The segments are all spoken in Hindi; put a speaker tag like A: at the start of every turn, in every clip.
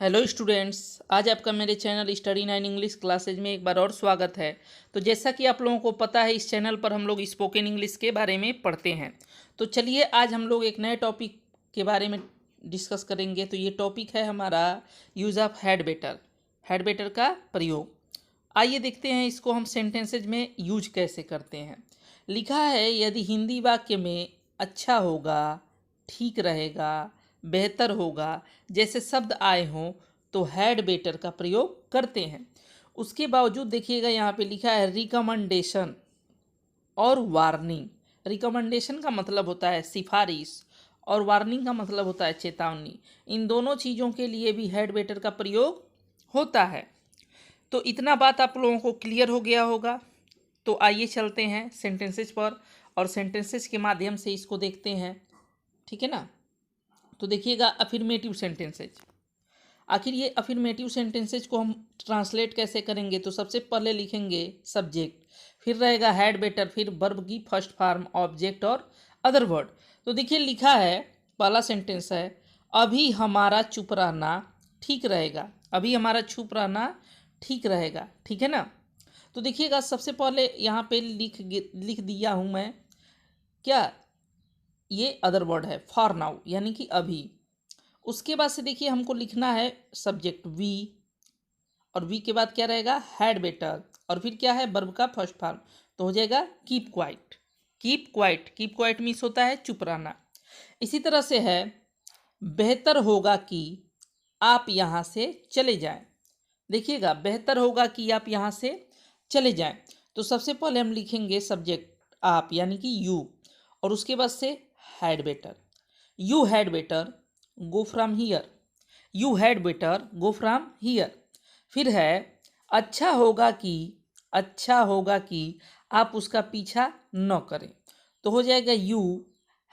A: हेलो स्टूडेंट्स, आज आपका मेरे चैनल स्टडी 9 इंग्लिश क्लासेज में एक बार और स्वागत है। तो जैसा कि आप लोगों को पता है, इस चैनल पर हम लोग स्पोकन इंग्लिश के बारे में पढ़ते हैं। तो चलिए आज हम लोग एक नए टॉपिक के बारे में डिस्कस करेंगे। तो ये टॉपिक है हमारा use of had better, had better का प्रयोग। आइए देखते हैं इसको हम सेंटेंसेज में यूज कैसे करते हैं। लिखा है, यदि हिंदी वाक्य में अच्छा होगा, ठीक रहेगा, बेहतर होगा जैसे शब्द आए हों तो हैड बेटर का प्रयोग करते हैं। उसके बावजूद देखिएगा यहाँ पे लिखा है रिकमेंडेशन और वार्निंग। रिकमेंडेशन का मतलब होता है सिफारिश और वार्निंग का मतलब होता है चेतावनी। इन दोनों चीज़ों के लिए भी हैड बेटर का प्रयोग होता है। तो इतना बात आप लोगों को क्लियर हो गया होगा। तो आइए चलते हैं सेंटेंसेस पर और सेंटेंसेस के माध्यम से इसको देखते हैं। ठीक है ना। तो देखिएगा अफर्मेटिव सेंटेंसेज। आखिर ये अफर्मेटिव सेंटेंसेज को हम ट्रांसलेट कैसे करेंगे। तो सबसे पहले लिखेंगे सब्जेक्ट, फिर रहेगा हैड बेटर, फिर वर्ब की फर्स्ट फॉर्म, ऑब्जेक्ट और अदर वर्ड। तो देखिए लिखा है, पहला सेंटेंस है, अभी हमारा चुप रहना ठीक रहेगा। अभी हमारा चुप रहना ठीक रहेगा। ठीक है ना। तो देखिएगा सबसे पहले यहाँ पे लिख दिया हूँ मैं क्या, ये अदर वर्ड है फॉर नाउ यानी कि अभी। उसके बाद से देखिए हमको लिखना है सब्जेक्ट वी, और वी के बाद क्या रहेगा हैड बेटर, और फिर क्या है वर्ब का फर्स्ट फॉर्म। तो हो जाएगा keep quiet. Keep quiet, keep quiet means होता है चुप रहना। इसी तरह से है, बेहतर होगा कि आप यहाँ से चले जाएं। देखिएगा बेहतर होगा कि आप यहाँ से चले जाएं। तो सबसे पहले हम लिखेंगे सब्जेक्ट आप यानी कि यू, और उसके बाद से had better. You had better go from here. You had better go from here. फिर है, अच्छा होगा कि, अच्छा होगा कि आप उसका पीछा न करें। तो हो जाएगा you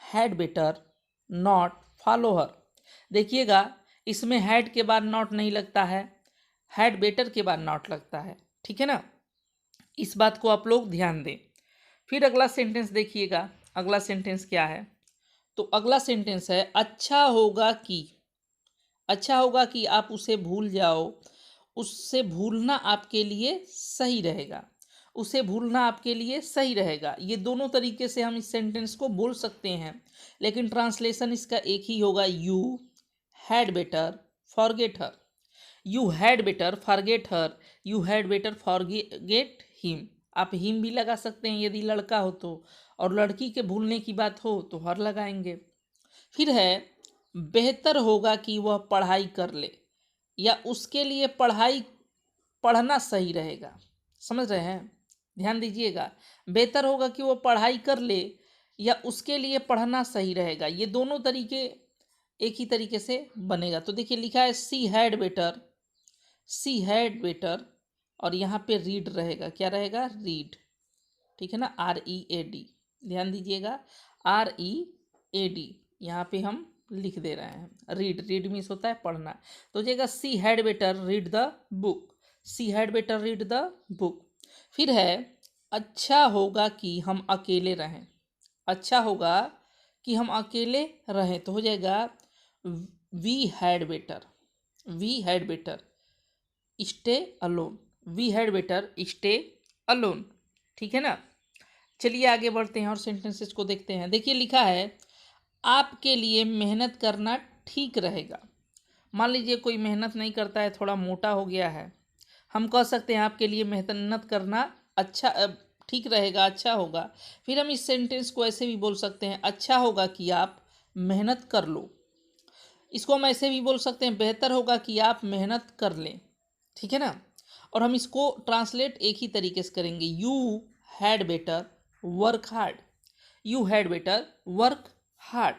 A: had better not follow her. देखिएगा इसमें हैड के बाद नॉट नहीं लगता है, हैड बेटर के बाद नॉट लगता है। ठीक है ना। इस बात को आप लोग ध्यान दें। फिर अगला सेंटेंस देखिएगा, अगला सेंटेंस क्या है। तो अगला सेंटेंस है, अच्छा होगा कि, अच्छा होगा कि आप उसे भूल जाओ। उससे भूलना आपके लिए सही रहेगा। उसे भूलना आपके लिए सही रहेगा। ये दोनों तरीके से हम इस सेंटेंस को बोल सकते हैं, लेकिन ट्रांसलेशन इसका एक ही होगा, you had better forget her. You had better forget her, you had better forget him. आप हिम भी लगा सकते हैं यदि लड़का हो तो, और लड़की के भूलने की बात हो तो हर लगाएंगे। फिर है, बेहतर होगा कि वह पढ़ाई कर ले, या उसके लिए पढ़ना सही रहेगा। समझ रहे हैं, ध्यान दीजिएगा। बेहतर होगा कि वो पढ़ाई कर ले या उसके लिए पढ़ना सही रहेगा, ये दोनों तरीके एक ही तरीके से बनेगा। तो देखिए लिखा है she had better, she had better, और यहाँ पे रीड रहेगा, क्या रहेगा रीड। ठीक है ना, READ। ध्यान दीजिएगा READ यहाँ पे हम लिख दे रहे हैं। रीड, रीड मीन्स होता है पढ़ना। तो हो जाएगा she had better read the book, she had better read the book. फिर है, अच्छा होगा कि हम अकेले रहें। अच्छा होगा कि हम अकेले रहें। तो हो जाएगा we had better, we had better stay alone, we had better stay alone. ठीक है ना। चलिए आगे बढ़ते हैं और सेंटेंसेस को देखते हैं। देखिए लिखा है, आपके लिए मेहनत करना ठीक रहेगा। मान लीजिए कोई मेहनत नहीं करता है, थोड़ा मोटा हो गया है, हम कह सकते हैं आपके लिए मेहनत करना अच्छा ठीक रहेगा, अच्छा होगा। फिर हम इस सेंटेंस को ऐसे भी बोल सकते हैं, अच्छा होगा कि आप मेहनत कर लो। इसको हम ऐसे भी बोल सकते हैं, बेहतर होगा कि आप मेहनत कर लें। ठीक है ना। और हम इसको ट्रांसलेट एक ही तरीके से करेंगे, you had better work hard, you had better work hard.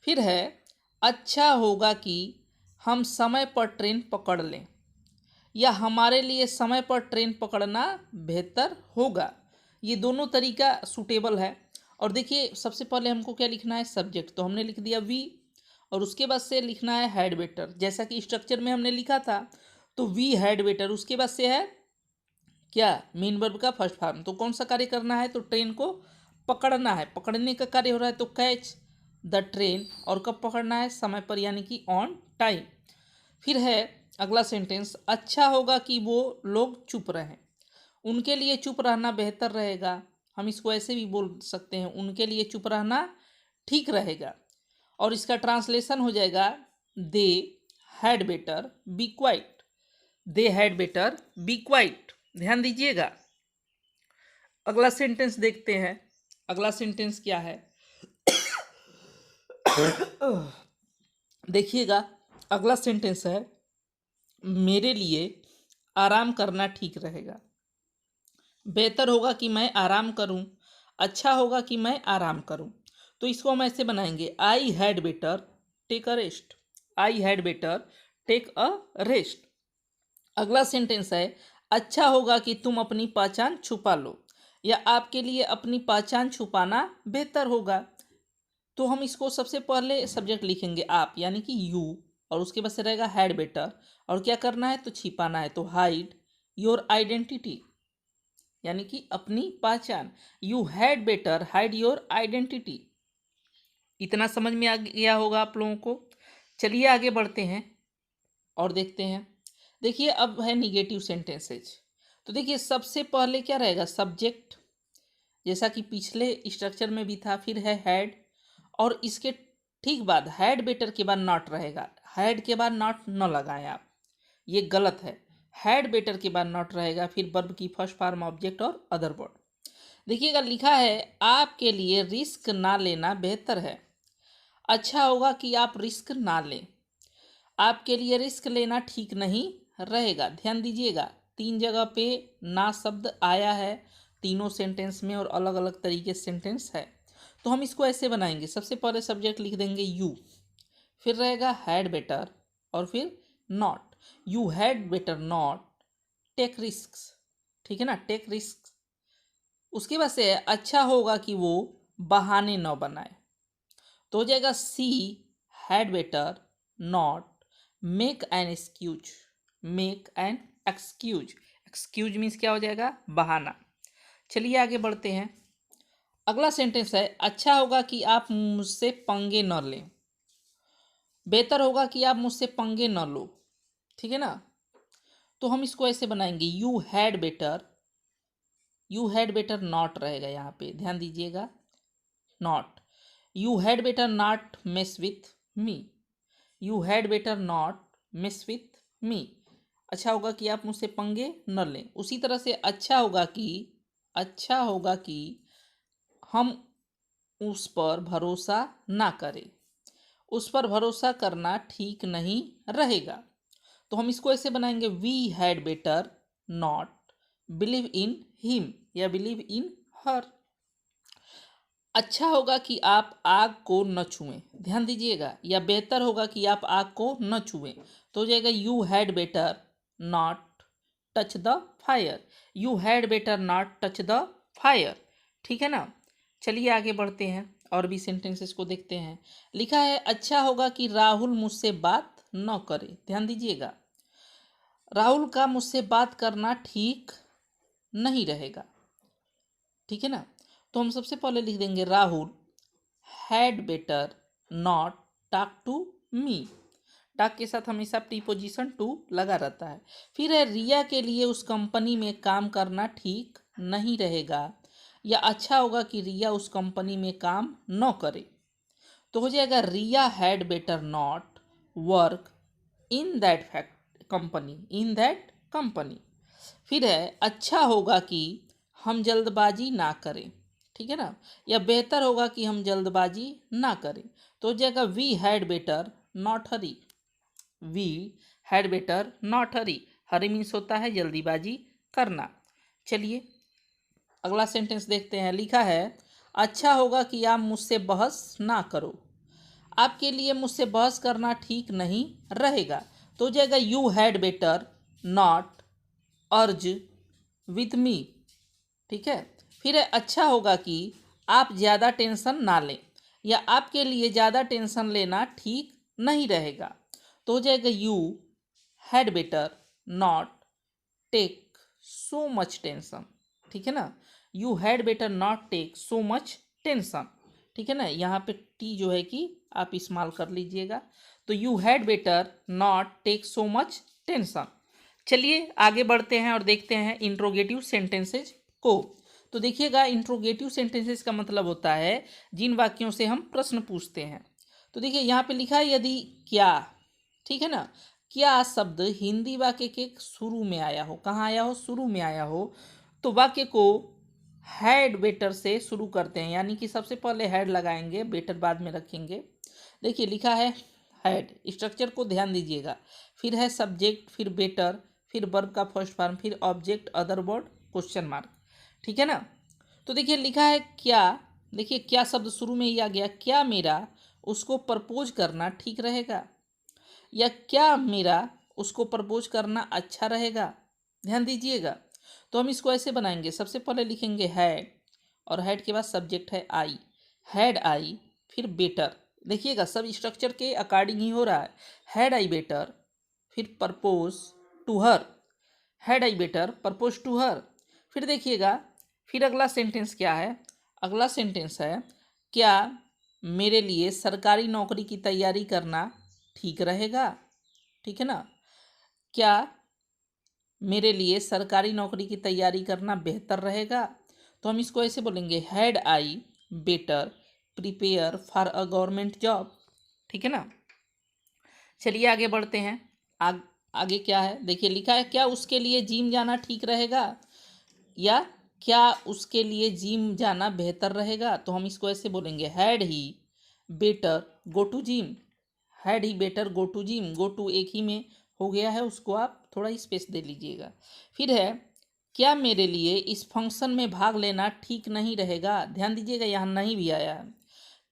A: फिर है, अच्छा होगा कि हम समय पर ट्रेन पकड़ लें, या हमारे लिए समय पर ट्रेन पकड़ना बेहतर होगा। ये दोनों तरीका सूटेबल है। और देखिए सबसे पहले हमको क्या लिखना है सब्जेक्ट, तो हमने लिख दिया वी, और उसके बाद से लिखना है हैड बेटर, जैसा कि स्ट्रक्चर में हमने लिखा था। तो वी हैड बेटर, उसके बाद से है क्या, मेन वर्ब का फर्स्ट फॉर्म। तो कौन सा कार्य करना है, तो ट्रेन को पकड़ना है, पकड़ने का कार्य हो रहा है, तो कैच द ट्रेन। और कब पकड़ना है, समय पर यानी कि ऑन टाइम। फिर है अगला सेंटेंस, अच्छा होगा कि वो लोग चुप रहें। उनके लिए चुप रहना बेहतर रहेगा। हम इसको ऐसे भी बोल सकते हैं, उनके लिए चुप रहना ठीक रहेगा। और इसका ट्रांसलेशन हो जाएगा, they had better be quite. They had better be quite. ध्यान दीजिएगा। अगला सेंटेंस देखते हैं। अगला सेंटेंस क्या है, देखिएगा। अगला सेंटेंस है, मेरे लिए आराम करना ठीक रहेगा। बेहतर होगा कि मैं आराम करूं, अच्छा होगा कि मैं आराम करूं। तो इसको हम ऐसे बनाएंगे, I had better take a rest. I had better take a rest. अगला सेंटेंस है, अच्छा होगा कि तुम अपनी पहचान छुपा लो, या आपके लिए अपनी पहचान छुपाना बेहतर होगा। तो हम इसको सबसे पहले सब्जेक्ट लिखेंगे आप, यानी कि यू, और उसके बाद से रहेगा हैड बेटर, और क्या करना है तो छिपाना है, तो हाइड योर आइडेंटिटी, यानी कि अपनी पहचान। You had better hide your identity. इतना समझ में आ गया होगा आप लोगों को। चलिए आगे बढ़ते हैं और देखते हैं। देखिए अब है निगेटिव सेंटेंसेज। तो देखिए सबसे पहले क्या रहेगा, सब्जेक्ट, जैसा कि पिछले स्ट्रक्चर में भी था। फिर है हैड, और इसके ठीक बाद हैड बेटर के बाद नॉट रहेगा। हैड के बाद नॉट न लगाएं आप, ये गलत है। हैड बेटर के बाद नॉट रहेगा, फिर वर्ब की फर्स्ट फॉर्म ऑब्जेक्ट और अदर वर्ड। देखिएगा लिखा है, आपके लिए रिस्क ना लेना बेहतर है। अच्छा होगा कि आप रिस्क ना लें। आपके लिए रिस्क लेना ठीक नहीं रहेगा। ध्यान दीजिएगा, 3 जगह पे ना शब्द आया है तीनों सेंटेंस में, और अलग अलग तरीके से सेंटेंस है। तो हम इसको ऐसे बनाएंगे, सबसे पहले सब्जेक्ट लिख देंगे यू, फिर रहेगा हैड बेटर, और फिर not. You had better not take risk. ठीक है ना, टेक रिस्क। उसके बाद से अच्छा होगा कि वो बहाने न बनाए, तो हो जाएगा she had better not make an excuse. Make an excuse. Excuse means क्या हो जाएगा, बहाना। चलिए आगे बढ़ते हैं। अगला सेंटेंस है, अच्छा होगा कि आप मुझसे पंगे न लें। बेहतर होगा कि आप मुझसे पंगे न लो। ठीक है ना, तो हम इसको ऐसे बनाएंगे, you had better, you had better not रहेगा यहाँ पे, ध्यान दीजिएगा, not. You had better not mess with me. You had better not mess with me. अच्छा होगा कि आप मुझसे पंगे न लें। उसी तरह से अच्छा होगा कि, अच्छा होगा कि हम उस पर भरोसा ना करें। उस पर भरोसा करना ठीक नहीं रहेगा। तो हम इसको ऐसे बनाएंगे, we had better not believe in him, या बिलीव इन हर। अच्छा होगा कि आप आग को न छुएं। ध्यान दीजिएगा, या बेहतर होगा कि आप आग को न छुएं। तो हो जाएगा, you had better not touch the fire. You had better not touch the fire. ठीक है ना, चलिए आगे बढ़ते हैं और भी सेंटेंसेस को देखते हैं। लिखा है, अच्छा होगा कि राहुल मुझसे बात न करे। ध्यान दीजिएगा, राहुल का मुझसे बात करना ठीक नहीं रहेगा। ठीक है ना, तो हम सबसे पहले लिख देंगे, Rahul had better not talk to me. Talk के साथ हमेशा प्रीपोजिशन टू लगा रहता है। फिर है, रिया के लिए उस कंपनी में काम करना ठीक नहीं रहेगा, या अच्छा होगा कि रिया उस कंपनी में काम न करे। तो हो जाएगा, Riya had better not work in that fact company, in that company. फिर है, अच्छा होगा कि हम जल्दबाजी ना करें। ठीक है ना, या बेहतर होगा कि हम जल्दबाजी ना करें। तो हो जाएगा, we had better not hurry. We had better not hurry. Hurry means होता है जल्दीबाजी करना। चलिए अगला सेंटेंस देखते हैं। लिखा है, अच्छा होगा कि आप मुझसे बहस ना करो। आपके लिए मुझसे बहस करना ठीक नहीं रहेगा। तो हो जाएगा, यू हैड बेटर नॉट अर्ज विथ मी। ठीक है, फिर है, अच्छा होगा कि आप ज़्यादा टेंशन ना लें, या आपके लिए ज़्यादा टेंशन लेना ठीक नहीं रहेगा। तो हो जाएगा, you had better not take so much tension. ठीक है ना, you had better not take so much tension. ठीक है ना, यहाँ पे टी जो है कि आप इस्तेमाल कर लीजिएगा। तो you had better not take so much tension. चलिए आगे बढ़ते हैं और देखते हैं इंट्रोगेटिव सेंटेंसेज को। तो देखिएगा, इंट्रोगेटिव सेंटेंसेस का मतलब होता है जिन वाक्यों से हम प्रश्न पूछते हैं। तो देखिए यहाँ पे लिखा है यदि क्या, ठीक है ना, क्या शब्द हिंदी वाक्य के शुरू में आया हो, कहाँ आया हो, शुरू में आया हो, तो वाक्य को हैड बेटर से शुरू करते हैं, यानी कि सबसे पहले हैड लगाएंगे, बेटर बाद में रखेंगे। देखिए लिखा है हैड, स्ट्रक्चर को ध्यान दीजिएगा, फिर है सब्जेक्ट, फिर बेटर, फिर वर्ब का फर्स्ट फॉर्म, फिर object, other word, question mark, ठीक है ना। तो देखिए लिखा है क्या, देखिए क्या शब्द शुरू में ही आ गया, क्या मेरा उसको प्रपोज करना ठीक रहेगा, या क्या मेरा उसको प्रपोज करना अच्छा रहेगा। ध्यान दीजिएगा, तो हम इसको ऐसे बनाएंगे, सबसे पहले लिखेंगे हैड, और हैड के बाद सब्जेक्ट है आई, हैड आई, फिर बेटर। देखिएगा सब स्ट्रक्चर के अकॉर्डिंग ही हो रहा है, हैड आई बेटर, फिर propose to her, had I better propose to her. फिर देखिएगा, फिर अगला सेंटेंस क्या है, अगला सेंटेंस है क्या मेरे लिए सरकारी नौकरी की तैयारी करना ठीक रहेगा, ठीक है ना, क्या मेरे लिए सरकारी नौकरी की तैयारी करना बेहतर रहेगा। तो हम इसको ऐसे बोलेंगे, had I better prepare for a government job, ठीक है ना। चलिए आगे बढ़ते हैं। आगे क्या है, देखिए लिखा है क्या उसके लिए जिम जाना ठीक रहेगा, या क्या उसके लिए जिम जाना बेहतर रहेगा। तो हम इसको ऐसे बोलेंगे, had he better go to gym, had he better go to gym, go to एक ही में हो गया है, उसको आप थोड़ा स्पेस दे लीजिएगा। फिर है क्या मेरे लिए इस फंक्शन में भाग लेना ठीक नहीं रहेगा। ध्यान दीजिएगा यहाँ नहीं भी आया है,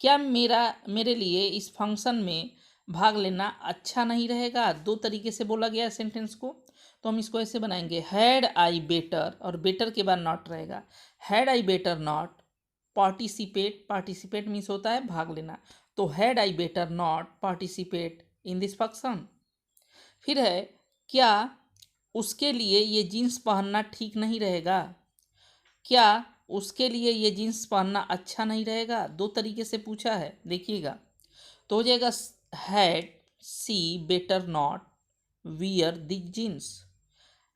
A: क्या मेरे लिए इस फंक्शन में भाग लेना अच्छा नहीं रहेगा। दो तरीके से बोला गया है सेंटेंस को, तो हम इसको ऐसे बनाएंगे, हैड आई बेटर, और बेटर के बाद नॉट रहेगा, had I better not participate, participate means होता है भाग लेना, तो had I better not participate in this function. फिर है क्या उसके लिए ये जीन्स पहनना ठीक नहीं रहेगा, क्या उसके लिए ये जीन्स पहनना अच्छा नहीं रहेगा। दो तरीके से पूछा है, देखिएगा, तो हो जाएगा had she better not wear this jeans,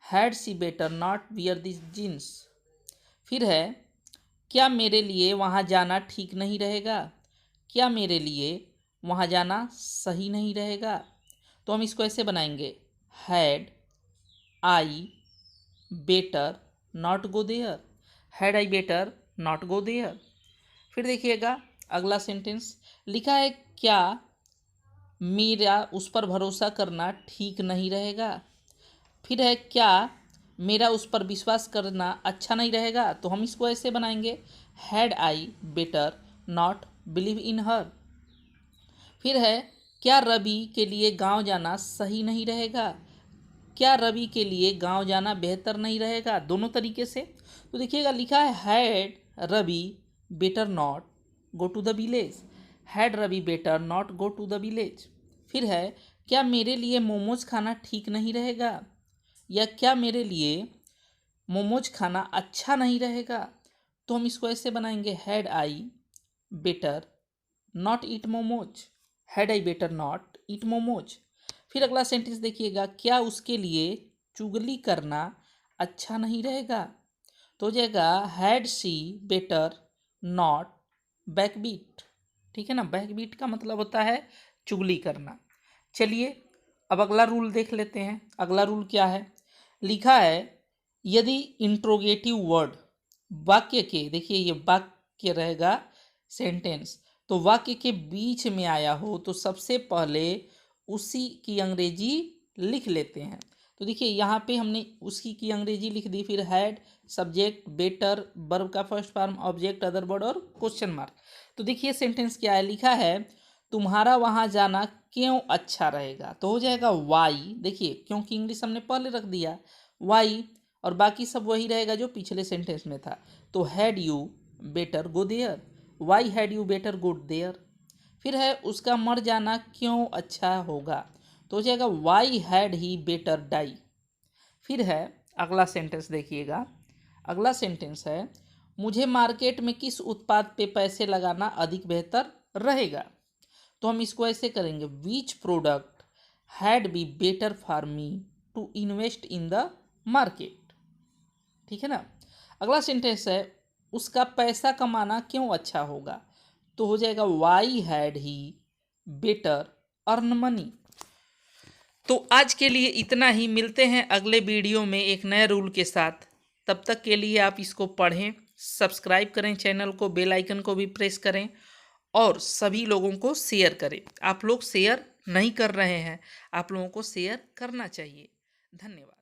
A: had she better not wear this jeans. फिर है क्या मेरे लिए वहाँ जाना ठीक नहीं रहेगा, क्या मेरे लिए वहाँ जाना सही नहीं रहेगा। तो हम इसको ऐसे बनाएंगे, had I better not go there, had I better not go there. फिर देखिएगा अगला सेंटेंस लिखा है क्या मेरा उस पर भरोसा करना ठीक नहीं रहेगा। फिर है क्या मेरा उस पर विश्वास करना अच्छा नहीं रहेगा। तो हम इसको ऐसे बनाएंगे, had I better not believe in her. फिर है क्या रवि के लिए गांव जाना सही नहीं रहेगा, क्या रवि के लिए गांव जाना बेहतर नहीं रहेगा। दोनों तरीके से। तो देखिएगा लिखा है had Ravi better not go to the village, had Ravi better not go to the village. फिर है क्या मेरे लिए मोमोज खाना ठीक नहीं रहेगा, या क्या मेरे लिए मोमोज खाना अच्छा नहीं रहेगा। तो हम इसको ऐसे बनाएंगे, had I better not eat momos, had I better not eat momos. फिर अगला सेंटेंस देखिएगा, क्या उसके लिए चुगली करना अच्छा नहीं रहेगा। तो हो जाएगा हैड सी बेटर नॉट बैकबीट, ठीक है ना। बैकबीट का मतलब होता है चुगली करना। चलिए अब अगला रूल देख लेते हैं। अगला रूल क्या है, लिखा है यदि इंट्रोगेटिव वर्ड वाक्य के, देखिए ये वाक्य रहेगा सेंटेंस, तो वाक्य के बीच में आया हो तो सबसे पहले उसी की अंग्रेजी लिख लेते हैं। तो देखिए यहाँ पे हमने उसकी की अंग्रेजी लिख दी, फिर हैड, सब्जेक्ट, बेटर, वर्ब का first form, object, other word और क्वेश्चन मार्क। तो देखिए सेंटेंस क्या है, लिखा है तुम्हारा वहाँ जाना क्यों अच्छा रहेगा। तो हो जाएगा वाई, देखिए क्योंकि इंग्लिश हमने पहले रख दिया वाई, और बाकी सब वही रहेगा जो पिछले सेंटेंस में था। तो had you better go there, why had you better go there. फिर है उसका मर जाना क्यों अच्छा होगा। तो हो जाएगा why had he better die. फिर है अगला सेंटेंस देखिएगा, अगला सेंटेंस है मुझे मार्केट में किस उत्पाद पे पैसे लगाना अधिक बेहतर रहेगा। तो हम इसको ऐसे करेंगे, which product had be better for me to invest in the market. ठीक है ना। अगला सेंटेंस है, उसका पैसा कमाना क्यों अच्छा होगा, तो हो जाएगा why had he better earn money. तो आज के लिए इतना ही, मिलते हैं अगले वीडियो में एक नए रूल के साथ। तब तक के लिए आप इसको पढ़ें, सब्सक्राइब करें चैनल को, बेल आइकन को भी प्रेस करें और सभी लोगों को शेयर करें। आप लोग शेयर नहीं कर रहे हैं, आप लोगों को शेयर करना चाहिए। धन्यवाद।